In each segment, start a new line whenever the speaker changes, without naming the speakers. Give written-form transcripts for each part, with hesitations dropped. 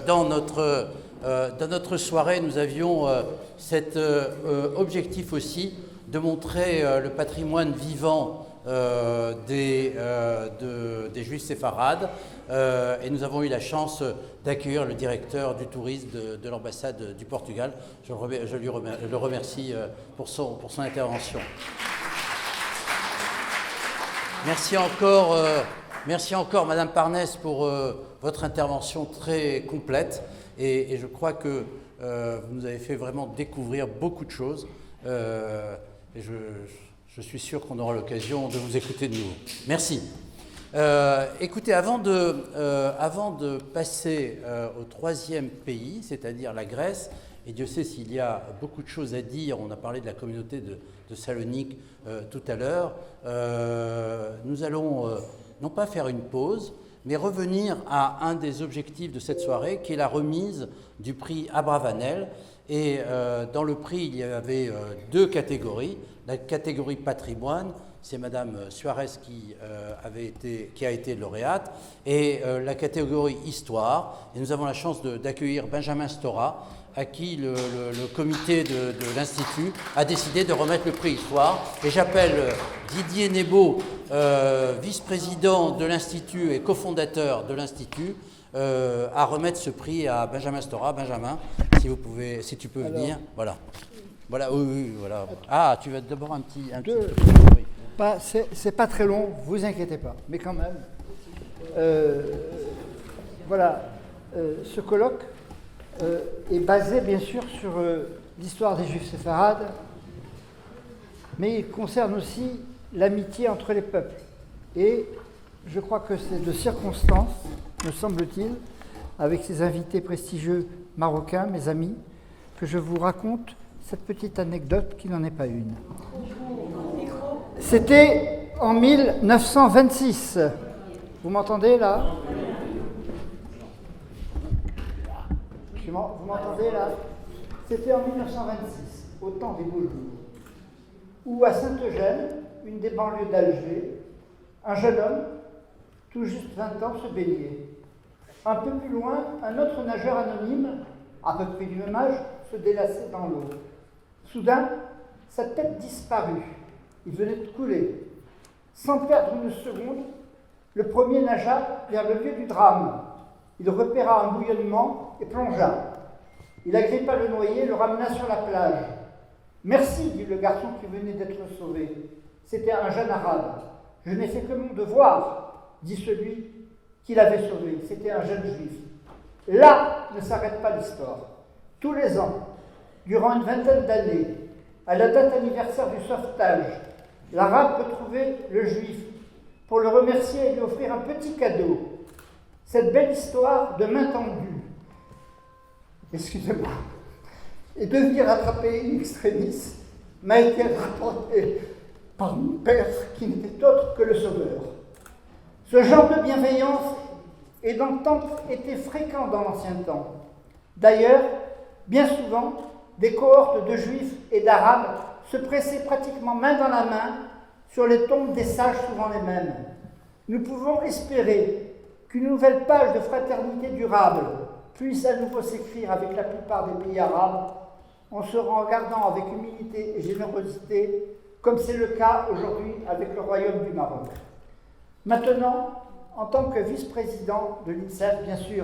Dans notre soirée, nous avions cet objectif aussi de montrer le patrimoine vivant des Juifs séfarades. Et nous avons eu la chance d'accueillir le directeur du tourisme de l'ambassade du Portugal. Je le remercie pour son intervention. Merci encore, Madame Parnès, pour votre intervention très complète. Et je crois que vous nous avez fait vraiment découvrir beaucoup de choses. Et je suis sûr qu'on aura l'occasion de vous écouter de nouveau. Merci. Écoutez, avant de passer au troisième pays, c'est-à-dire la Grèce, et Dieu sait s'il y a beaucoup de choses à dire, on a parlé de la communauté de Salonique tout à l'heure, nous allons non pas faire une pause, mais revenir à un des objectifs de cette soirée, qui est la remise du prix Abravanel. Et dans le prix, il y avait deux catégories. La catégorie patrimoine, c'est Madame Suarez qui a été lauréate, et la catégorie histoire. Et nous avons la chance d'accueillir Benjamin Stora, à qui le comité de l'Institut a décidé de remettre le prix Histoire. Et j'appelle Didier Nebaud, vice-président de l'Institut et cofondateur de l'Institut, à remettre ce prix à Benjamin Stora. Benjamin, si tu peux venir. Voilà. Voilà, oui, voilà. Ah, tu vas d'abord un petit oui.
C'est pas très long, vous inquiétez pas, mais quand même. Voilà, ce colloque est basé bien sûr sur l'histoire des Juifs séfarades, mais il concerne aussi l'amitié entre les peuples. Et je crois que c'est de circonstance, me semble-t-il, avec ces invités prestigieux marocains, mes amis, que je vous raconte cette petite anecdote qui n'en est pas une. C'était en 1926. Vous m'entendez là ? Vous m'entendez là ? C'était en 1926, au temps des beaux jours, où à Saint-Eugène, une des banlieues d'Alger, un jeune homme, tout juste 20 ans, se baignait. Un peu plus loin, un autre nageur anonyme, à peu près du même âge, se délaçait dans l'eau. Soudain, sa tête disparut. Il venait de couler. Sans perdre une seconde, le premier nagea vers le lieu du drame. Il repéra un bouillonnement et plongea. Il agrippa le noyé et le ramena sur la plage. « Merci, dit le garçon qui venait d'être sauvé. C'était un jeune arabe. Je n'ai fait que mon devoir, dit celui qui l'avait sauvé. C'était un jeune juif. » Là ne s'arrête pas l'histoire. Tous les ans, durant une vingtaine d'années, à la date anniversaire du sauvetage, l'arabe retrouvait le juif pour le remercier et lui offrir un petit cadeau. Cette belle histoire de main tendue, excusez-moi, et de venir rattraper in extremis m'a été rapportée par mon père qui n'était autre que le sauveur. Ce genre de bienveillance et d'entente était fréquent dans l'ancien temps. D'ailleurs, bien souvent, des cohortes de juifs et d'arabes se pressaient pratiquement main dans la main sur les tombes des sages, souvent les mêmes. Nous pouvons espérer qu'une nouvelle page de fraternité durable puisse à nouveau s'écrire avec la plupart des pays arabes, en se regardant avec humilité et générosité, comme c'est le cas aujourd'hui avec le Royaume du Maroc. Maintenant, en tant que vice-président de l'INSERM, bien sûr,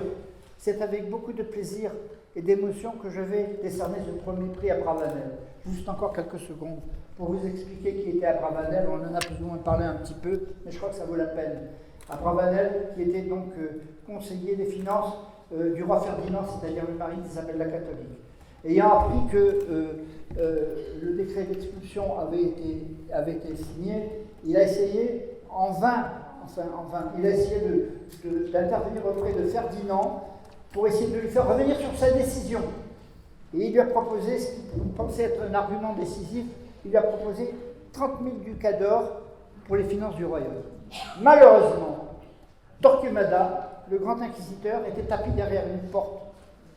c'est avec beaucoup de plaisir et d'émotion que je vais décerner ce premier prix à Abravanel. Juste encore quelques secondes pour vous expliquer qui était Abravanel. On en a plus ou moins parlé un petit peu, mais je crois que ça vaut la peine. Abravanel, qui était donc conseiller des finances du roi Ferdinand, c'est-à-dire le mari d'Isabelle la catholique. Ayant appris que le décret d'expulsion avait été signé, il a essayé en vain, il a essayé d'intervenir auprès de Ferdinand pour essayer de lui faire revenir sur sa décision. Et il lui a proposé, ce qu'il pensait être un argument décisif, il lui a proposé 30 000 ducats d'or pour les finances du royaume. Malheureusement, Torquemada, le grand inquisiteur, était tapis derrière une porte.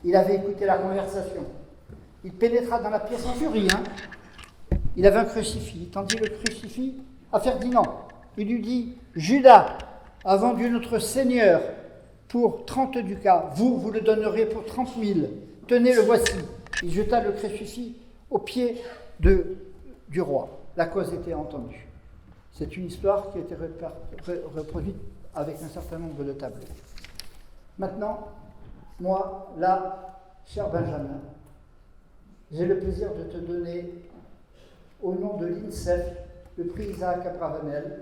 Il avait écouté la conversation. Il pénétra dans la pièce en furie. Il avait un crucifix. Il tendit le crucifix à Ferdinand. Il lui dit « Judas a vendu notre Seigneur pour 30 ducats. Vous le donnerez pour 30 000. Tenez, le voici. Il jeta le crucifix aux pieds du roi. La cause était entendue. C'est une histoire qui a été reproduite avec un certain nombre de tableaux. Maintenant, moi, là, cher Benjamin, j'ai le plaisir de te donner, au nom de l'INSEF, le prix Isaac Abravanel,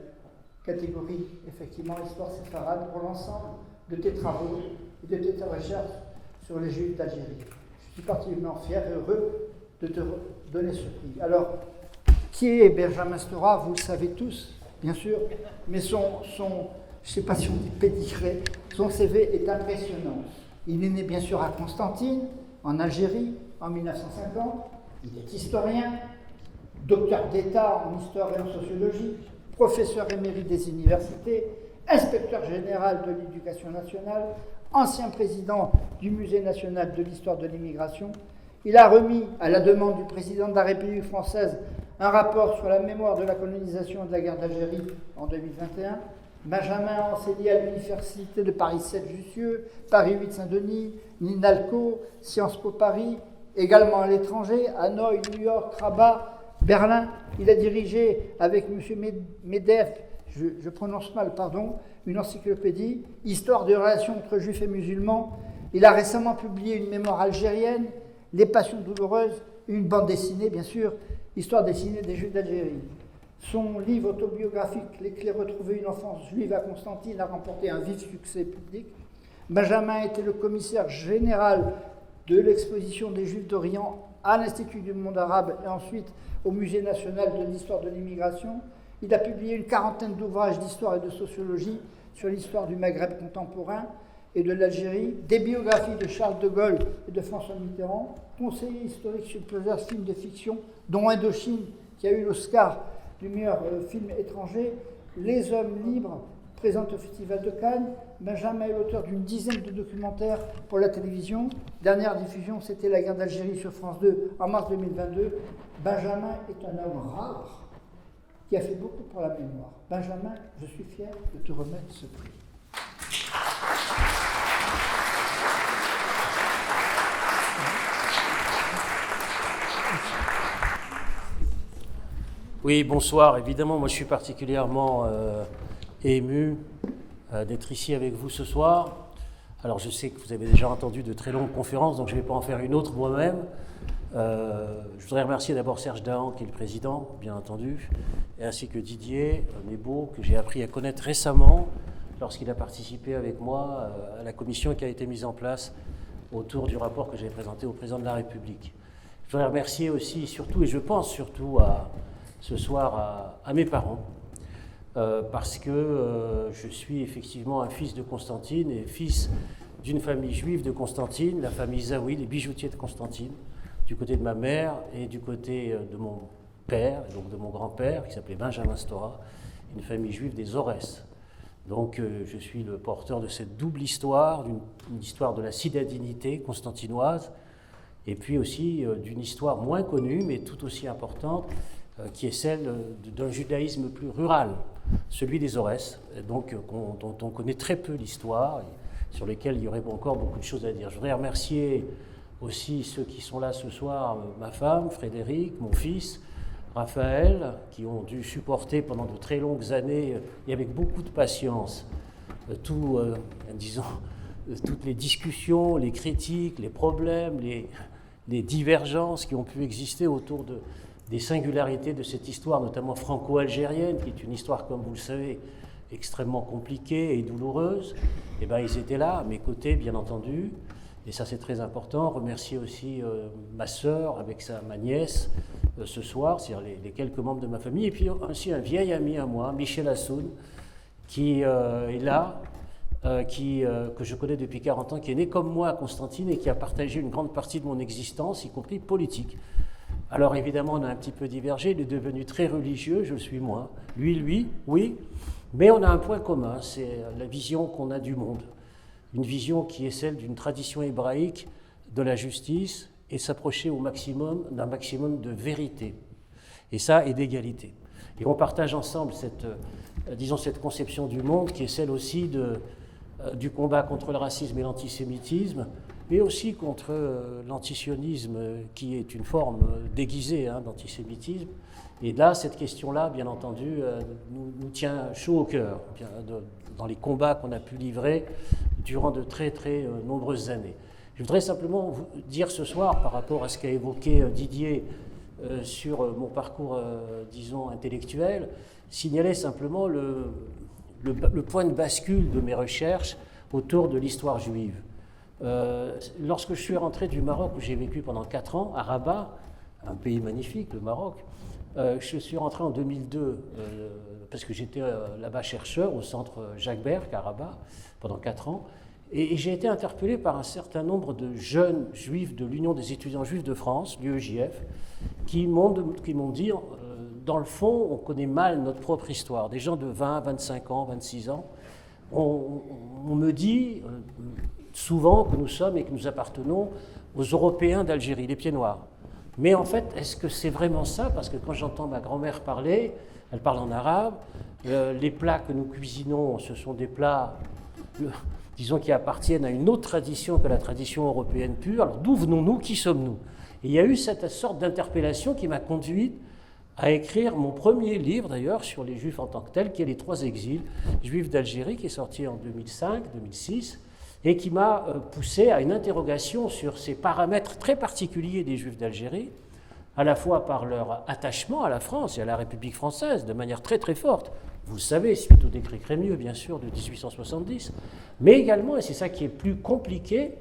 catégorie, effectivement, histoire séfarade, pour l'ensemble de tes travaux et de tes recherches sur les Juifs d'Algérie. Je suis particulièrement fier et heureux de te donner ce prix. Alors, qui est Benjamin Stora? Vous le savez tous, bien sûr, mais je ne sais pas si on dit pédigré, son CV est impressionnant. Il est né bien sûr à Constantine, en Algérie, en 1950. Il est historien, docteur d'État en histoire et en sociologie, professeur émérite des universités, inspecteur général de l'éducation nationale, ancien président du Musée national de l'histoire de l'immigration. Il a remis, à la demande du président de la République française, un rapport sur la mémoire de la colonisation et de la guerre d'Algérie en 2021. Benjamin a enseigné à l'université de Paris 7 Jussieu, Paris 8 Saint-Denis, l'INALCO, Sciences Po Paris, également à l'étranger, à Hanoï, New York, Rabat, Berlin. Il a dirigé avec M. Medef, je prononce mal, pardon, une encyclopédie, Histoire des relations entre juifs et musulmans. Il a récemment publié une mémoire algérienne, Les passions douloureuses, une bande dessinée, bien sûr, Histoire dessinée des Juifs d'Algérie. Son livre autobiographique, Les clés retrouvées, une enfance juive à Constantine, a remporté un vif succès public. Benjamin était le commissaire général de l'exposition des Juifs d'Orient à l'Institut du monde arabe et ensuite au Musée national de l'histoire de l'immigration. Il a publié une quarantaine d'ouvrages d'histoire et de sociologie sur l'histoire du Maghreb contemporain et de l'Algérie, des biographies de Charles de Gaulle et de François Mitterrand, conseiller historique sur plusieurs films de fiction, dont Indochine, qui a eu l'Oscar du meilleur film étranger, Les Hommes libres, présente au Festival de Cannes. Benjamin est l'auteur d'une dizaine de documentaires pour la télévision. Dernière diffusion, c'était La guerre d'Algérie sur France 2 en mars 2022. Benjamin est un homme rare qui a fait beaucoup pour la mémoire. Benjamin, je suis fier de te remettre ce prix.
Oui, bonsoir. Évidemment, moi je suis particulièrement ému d'être ici avec vous ce soir. Alors je sais que vous avez déjà entendu de très longues conférences, donc je ne vais pas en faire une autre moi-même. Je voudrais remercier d'abord Serge Dahan, qui est le président, bien entendu, et ainsi que Didier Nebo, que j'ai appris à connaître récemment lorsqu'il a participé avec moi à la commission qui a été mise en place autour du rapport que j'avais présenté au président de la République. Je voudrais remercier aussi, surtout, et je pense surtout ce soir à mes parents, parce que je suis effectivement un fils de Constantine et fils d'une famille juive de Constantine, la famille Zawi, les bijoutiers de Constantine, du côté de ma mère et du côté de mon père, donc de mon grand-père, qui s'appelait Benjamin Stora, une famille juive des Aurès. Donc je suis le porteur de cette double histoire, une histoire de la citadinité constantinoise, et puis aussi d'une histoire moins connue, mais tout aussi importante, qui est celle d'un judaïsme plus rural, celui des Aurès, donc dont on connaît très peu l'histoire, et sur lesquels il y aurait encore beaucoup de choses à dire. Je voudrais remercier aussi ceux qui sont là ce soir, ma femme, Frédéric, mon fils, Raphaël, qui ont dû supporter pendant de très longues années et avec beaucoup de patience toutes les discussions, les critiques, les problèmes, les divergences qui ont pu exister autour des singularités de cette histoire, notamment franco-algérienne, qui est une histoire, comme vous le savez, extrêmement compliquée et douloureuse. Eh bien, ils étaient là, à mes côtés, bien entendu, et ça, c'est très important. Remercier aussi ma sœur, avec ma nièce, ce soir, c'est-à-dire les quelques membres de ma famille, et puis aussi un vieil ami à moi, Michel Assoun, qui est là, que je connais depuis 40 ans, qui est né comme moi à Constantine et qui a partagé une grande partie de mon existence, y compris politique. Alors évidemment, on a un petit peu divergé, il est devenu très religieux, je le suis moins. Lui, oui, mais on a un point commun, c'est la vision qu'on a du monde. Une vision qui est celle d'une tradition hébraïque de la justice et s'approcher au maximum d'un maximum de vérité, et ça, et d'égalité. Et on partage ensemble cette conception du monde qui est celle aussi du combat contre le racisme et l'antisémitisme, mais aussi contre l'antisionisme, qui est une forme déguisée d'antisémitisme. Et là, cette question-là, bien entendu, nous tient chaud au cœur, dans les combats qu'on a pu livrer durant de très, très nombreuses années. Je voudrais simplement vous dire ce soir, par rapport à ce qu'a évoqué Didier sur mon parcours, disons, intellectuel, signaler simplement le point de bascule de mes recherches autour de l'histoire juive. Lorsque je suis rentré du Maroc, où j'ai vécu pendant 4 ans, à Rabat, un pays magnifique, le Maroc, je suis rentré en 2002, parce que j'étais là-bas chercheur au centre Jacques Berck à Rabat, pendant 4 ans, et j'ai été interpellé par un certain nombre de jeunes juifs de l'Union des étudiants juifs de France, l'UEJF, qui m'ont dit, dans le fond, on connaît mal notre propre histoire. Des gens de 20, 25 ans, 26 ans, on me dit souvent que nous sommes et que nous appartenons aux Européens d'Algérie, les pieds noirs. Mais en fait, est-ce que c'est vraiment ça? Parce que quand j'entends ma grand-mère parler, elle parle en arabe, les plats que nous cuisinons, ce sont des plats, disons, qui appartiennent à une autre tradition que la tradition européenne pure. Alors d'où venons-nous? Qui sommes-nous? Et il y a eu cette sorte d'interpellation qui m'a conduite à écrire mon premier livre, d'ailleurs, sur les Juifs en tant que tels, qui est Les 3 exils juifs d'Algérie, qui est sorti en 2005-2006, et qui m'a poussé à une interrogation sur ces paramètres très particuliers des Juifs d'Algérie, à la fois par leur attachement à la France et à la République française, de manière très très forte, vous le savez, suite au décret Crémieux, bien sûr, de 1870, mais également, et c'est ça qui est plus compliqué,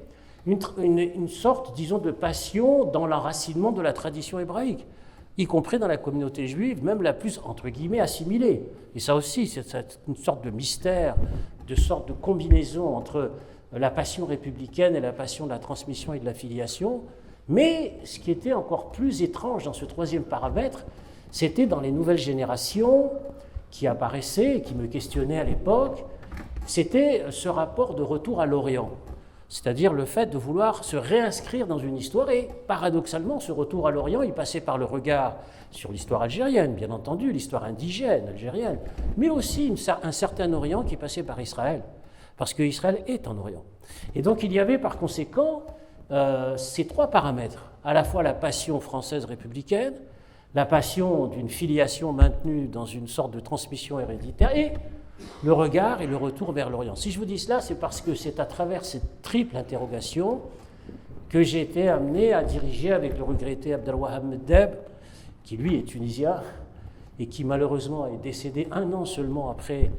une sorte, disons, de passion dans l'enracinement de la tradition hébraïque, y compris dans la communauté juive, même la plus, entre guillemets, assimilée. Et ça aussi, c'est une sorte de mystère, de sorte de combinaison entre la passion républicaine et la passion de la transmission et de la filiation. Mais ce qui était encore plus étrange dans ce troisième paramètre, c'était dans les nouvelles générations qui apparaissaient et qui me questionnaient à l'époque, c'était ce rapport de retour à l'Orient. C'est-à-dire le fait de vouloir se réinscrire dans une histoire, et paradoxalement, ce retour à l'Orient, il passait par le regard sur l'histoire algérienne, bien entendu, l'histoire indigène algérienne, mais aussi un certain Orient qui passait par Israël, parce qu'Israël est en Orient. Et donc il y avait par conséquent ces 3 paramètres, à la fois la passion française républicaine, la passion d'une filiation maintenue dans une sorte de transmission héréditaire, et le regard et le retour vers l'Orient. Si je vous dis cela, c'est parce que c'est à travers cette triple interrogation que j'ai été amené à diriger avec le regretté Abdelwahab Meddeb, qui lui est tunisien et qui malheureusement est décédé 1 an seulement après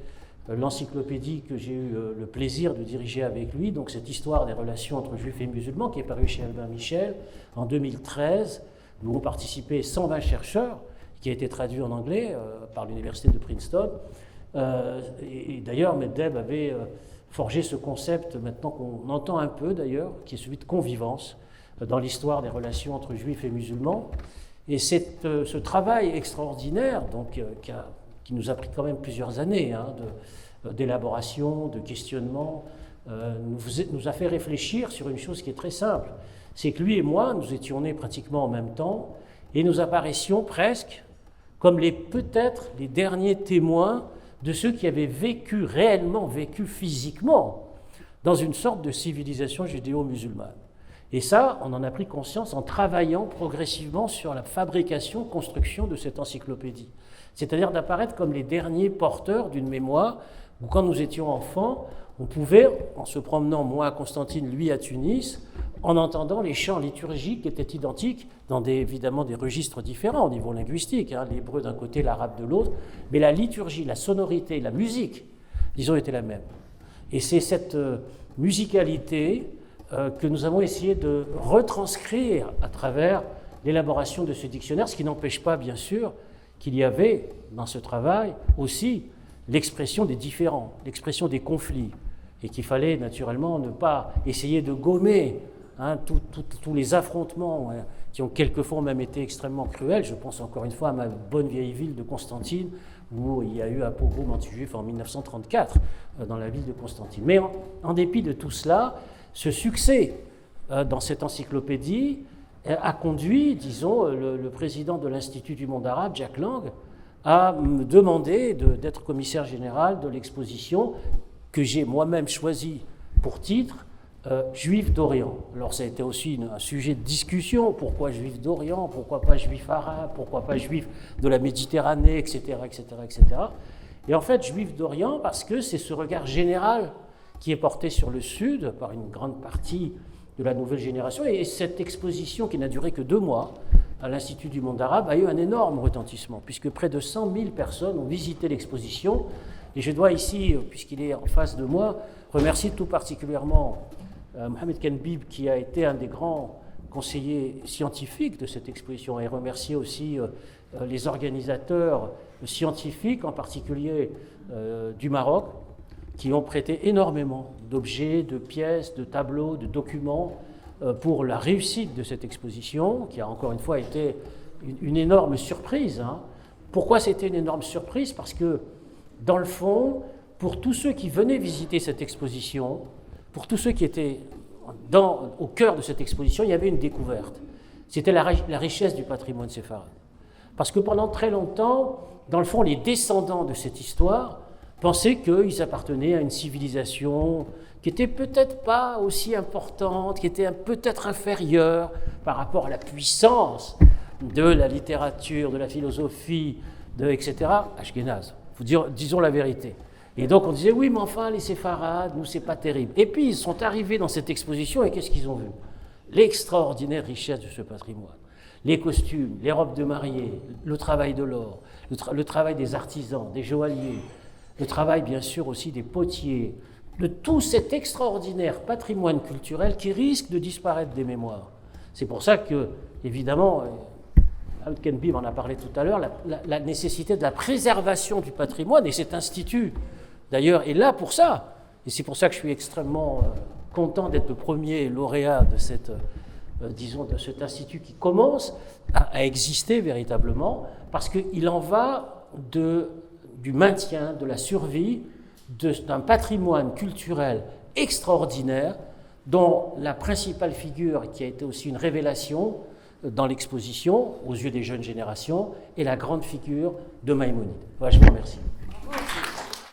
l'encyclopédie que j'ai eu le plaisir de diriger avec lui, donc cette histoire des relations entre juifs et musulmans, qui est parue chez Albin Michel en 2013, où ont participé 120 chercheurs, qui a été traduit en anglais par l'université de Princeton. Et d'ailleurs, Meddeb avait forgé ce concept, maintenant qu'on entend un peu d'ailleurs, qui est celui de convivence dans l'histoire des relations entre juifs et musulmans. Et ce travail extraordinaire, donc, qui nous a pris quand même plusieurs années d'élaboration, de questionnement, nous a fait réfléchir sur une chose qui est très simple. C'est que lui et moi, nous étions nés pratiquement en même temps, et nous apparaissions presque comme peut-être les derniers témoins de ceux qui avaient réellement vécu physiquement, dans une sorte de civilisation judéo-musulmane. Et ça, on en a pris conscience en travaillant progressivement sur la fabrication, construction de cette encyclopédie. C'est-à-dire d'apparaître comme les derniers porteurs d'une mémoire où, quand nous étions enfants, on pouvait, en se promenant, moi à Constantine, lui à Tunis, en entendant les chants liturgiques qui étaient identiques dans évidemment des registres différents au niveau linguistique, l'hébreu d'un côté, l'arabe de l'autre, mais la liturgie, la sonorité, la musique, disons, étaient la même. Et c'est cette musicalité que nous avons essayé de retranscrire à travers l'élaboration de ce dictionnaire, ce qui n'empêche pas, bien sûr, qu'il y avait dans ce travail aussi l'expression des différends, l'expression des conflits, et qu'il fallait naturellement ne pas essayer de gommer tous les affrontements qui ont quelquefois même été extrêmement cruels. Je pense encore une fois à ma bonne vieille ville de Constantine, où il y a eu un pogrom anti-juif en 1934 dans la ville de Constantine. Mais en dépit de tout cela, ce succès dans cette encyclopédie a conduit, disons, le président de l'Institut du monde arabe, Jack Lang, à me demander d'être commissaire général de l'exposition que j'ai moi-même choisi pour titre Juifs d'Orient. Alors ça a été aussi un sujet de discussion, pourquoi Juifs d'Orient, pourquoi pas Juifs arabes, pourquoi pas Juifs de la Méditerranée, etc., etc., etc. Et en fait, Juifs d'Orient, parce que c'est ce regard général qui est porté sur le Sud par une grande partie de la nouvelle génération, et cette exposition qui n'a duré que 2 mois à l'Institut du monde arabe a eu un énorme retentissement, puisque près de 100 000 personnes ont visité l'exposition, et je dois ici, puisqu'il est en face de moi, remercier tout particulièrement Mohamed Kenbib, qui a été un des grands conseillers scientifiques de cette exposition, et remercier aussi les organisateurs scientifiques, en particulier du Maroc, qui ont prêté énormément d'objets, de pièces, de tableaux, de documents pour la réussite de cette exposition, qui a encore une fois été une énorme surprise. Pourquoi c'était une énorme surprise? Parce que, dans le fond, pour tous ceux qui venaient visiter cette exposition, pour tous ceux qui étaient au cœur de cette exposition, il y avait une découverte. C'était la richesse du patrimoine séfarade. Parce que pendant très longtemps, dans le fond, les descendants de cette histoire pensaient qu'ils appartenaient à une civilisation qui n'était peut-être pas aussi importante, qui était peut-être inférieure par rapport à la puissance de la littérature, de la philosophie, etc. Ashkenaz. Disons la vérité. Et donc on disait, oui, mais enfin, les séfarades, nous, c'est pas terrible. Et puis ils sont arrivés dans cette exposition et qu'est-ce qu'ils ont vu? L'extraordinaire richesse de ce patrimoine. Les costumes, les robes de mariée, le travail de l'or, le travail des artisans, des joailliers, le travail bien sûr aussi des potiers, de tout cet extraordinaire patrimoine culturel qui risque de disparaître des mémoires. C'est pour ça que, évidemment, Al-Kenbib en a parlé tout à l'heure, la nécessité de la préservation du patrimoine, et cet institut, d'ailleurs, est là pour ça. Et c'est pour ça que je suis extrêmement content d'être le premier lauréat de de cet institut qui commence à exister véritablement, parce qu'il en va du maintien, de la survie d'un patrimoine culturel extraordinaire, dont la principale figure, qui a été aussi une révélation dans l'exposition, aux yeux des jeunes générations, est la grande figure de Maïmonide. Voilà, je vous remercie.